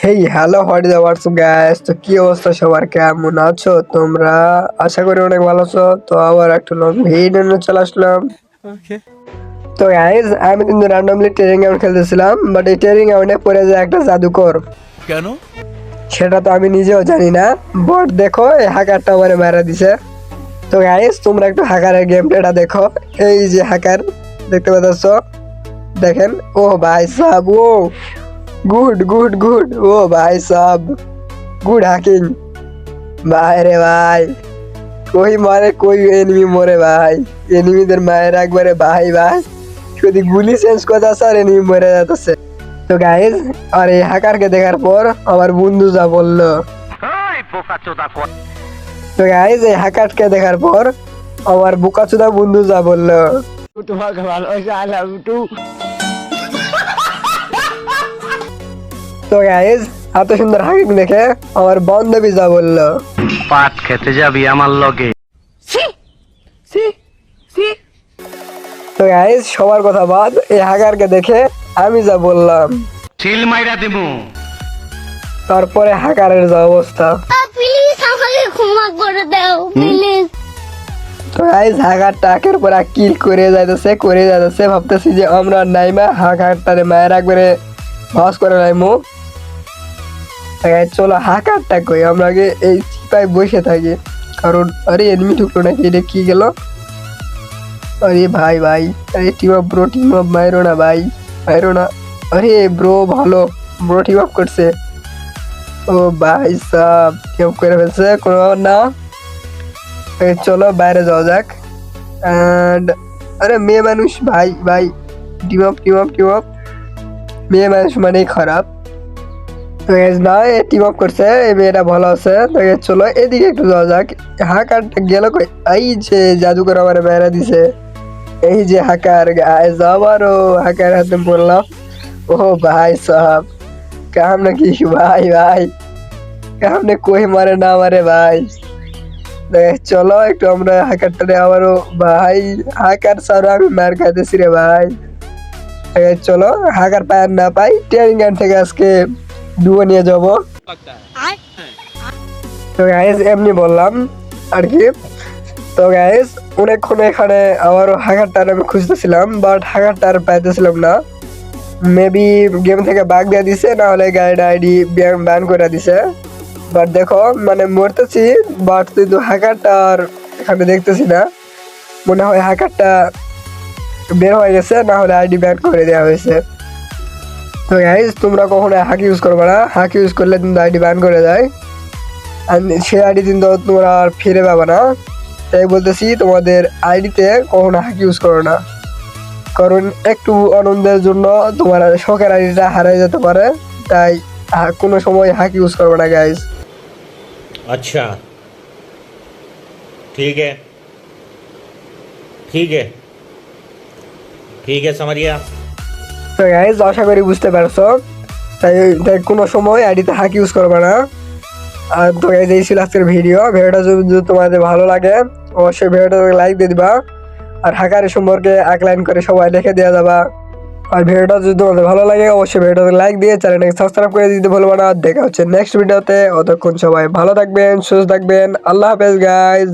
Hey hello what is WhatsApp guys, তো কি অবস্থা সবার, কেমন আছো তোমরা? আশা করি অনেক ভালো আছো। তো আবার একটা নতুন ভিডিও নিয়ে চলে আসলাম। তো গাইস আমি কিন্তু র্যান্ডমলি ট্রেনিং গ্রাউন্ড খেলতেছিলাম, বাট এই ট্রেনিং গ্রাউন্ডে পড়ে যায় একটা জাদুকর। কেন? সেটা তো আমি নিজেও জানি না, বাট দেখো এই হ্যাকারটা আমারে মারা দিছে। তো গাইস তোমরা একটু হ্যাকারের গেম প্লেটা দেখো। এই যে হ্যাকার দেখতে পাচ্ছ, দেখেন। ও ভাই সাব, ও গুড গুড গুড, ও ভাই সাব গুড হ্যাকিং। ভাই রে ভাই, কই মারে কই এনিমি মরে ভাই, এনিমিদের মায়ের একবারে ভাই ভাই যদি গুলি চেঞ্জ করতে আসে আর এনিমি মরে যাচ্ছে। তো গাইজ আর এই হ্যাকারকে দেখার পর আমার বন্ধু যা বললো, তো গাইজ এই হ্যাকারকে দেখার পর আমার বোকাচোদা বন্ধু যা বললো, তোমাকে ভালোবাসা আই লাভ ইউ টু। তো গাইজ এত সুন্দর হ্যাকিং দেখে আমার বান্ধবী যা বললো, পাট খেতে যাবি আমার লগে। তো গাইজ সবার কথা বাদ, এই হ্যাকারকে দেখে আমি যা বললাম, চিল মাইরা দিমু। তারপরে হ্যাকারের যা অবস্থা। প্লিজ আমাকে ক্ষমা করে দাও প্লিজ। তো গাইজ হ্যাকারটা একের পর এক কিল করে যাইতেছে, ভাবতেছি যে আমরা নাইমা হ্যাকারটারে মায়ের একবারে ভাস করে নাইমু। চলো হ্যাকারটা কই, আমরা আগে এই চিপায় বসে থাকি, কারণ আরে এনিমি ঢুকলো নাকি, এটা কি গেল? আরে ভাই ভাই, আরে team up bro, team up, মাইরো না ভাই, মাইরো না। আরে ব্রো ভালো, ব্রো টিম আপ করছে। ও ভাই সাব টিম আপ করে ফেলছে, কোনো না। চলো বাইরে যাওয়া যাক। অ্যান্ড আরে মেয়ে মানুষ ভাই ভাই, team up team up team up, মেয়ে মানুষ মানেই খারাপ। তো না টিম আপ করছে, এই মেয়েটা ভালো আছে। তো চলো এদিকে একটু যাওয়া যাক। হ্যাকারটা গেল কই? এই যে জাদুকর আমার মেয়েরা দিছে, এই যে হ্যাকার গাইস, আবারও হ্যাকার হাতে বললাম। ও ভাই সাহেব কাম নাকি ভাই ভাই, কামনে কই মারে না মারে ভাই। চলো একটু আমরা হ্যাকারটারে আবারও ভাই, হ্যাকার ছাড়া আমি মার খাইতেছি রে ভাই। চলো হ্যাকার পায় না পাই, ট্রেনিং গ্রাউন্ড থেকে আজকে ডুয়ো নিয়ে যাবো। তো গাইস এমনি বললাম আর কি। তো গাইস অনেকক্ষণ এখানে আবারও হ্যাকারটার আমি খুঁজতেছিলাম, বাট হ্যাকারটার পাইতেছিলাম না। মেবি গেম থেকে বাগ দিয়ে দিছে, না হলে গাইড আইডি ব্যান করে দিছে। বাট দেখো মানে মরতেছি, বাট কিন্তু হ্যাকারটা আর এখানে দেখতেছি না। মনে হয় হ্যাকারটা বের হয়ে গেছে, না হলে আইডি ব্যান করে দেওয়া হয়েছে। তো গাইস তোমরা কখনো হ্যাক ইউজ করবে না, হ্যাক ইউজ করলে কিন্তু আইডি ব্যান করে দেয়, আর সে আইডি কিন্তু তোমরা আর ফিরে পাবে না। তাই বলতেছি তোমাদের আইডিতে কখনো হ্যাক ইউজ করো না, কারণ একটু আনন্দের জন্য তোমার শখের আইডিটা হারিয়ে যেতে পারে। তাই কোনো সময় হ্যাক ইউজ করবে না গাইস। अच्छा ठीक है ठीक है ठीक है समझ गया। তো গাইস আশা করি বুঝতে পারছো, তাই তাই কোনো সময় আইডিতে হ্যাক ইউজ করবে না। আর তো গাইস এই ছিল আজকের ভিডিওটা যদি তোমাদের ভালো লাগে অবশ্যই ভিডিওটাকে লাইক দিয়ে দিবা, আর হ্যাকারের সম্পর্কে এক লাইন করে সবাই লিখে দেওয়া যাবা। আর ভিডিওটা যদি তোমাদের ভালো লাগে অবশ্যই ভিডিওটাকে লাইক দিয়ে চ্যানেলটাকে সাবস্ক্রাইব করে দিতে ভুলবা না। দেখা হচ্ছে নেক্সট ভিডিওতে, অতক্ষণ সবাই ভালো থাকবেন, সুস্থ থাকবেন, আল্লাহ হাফেজ গাইজ।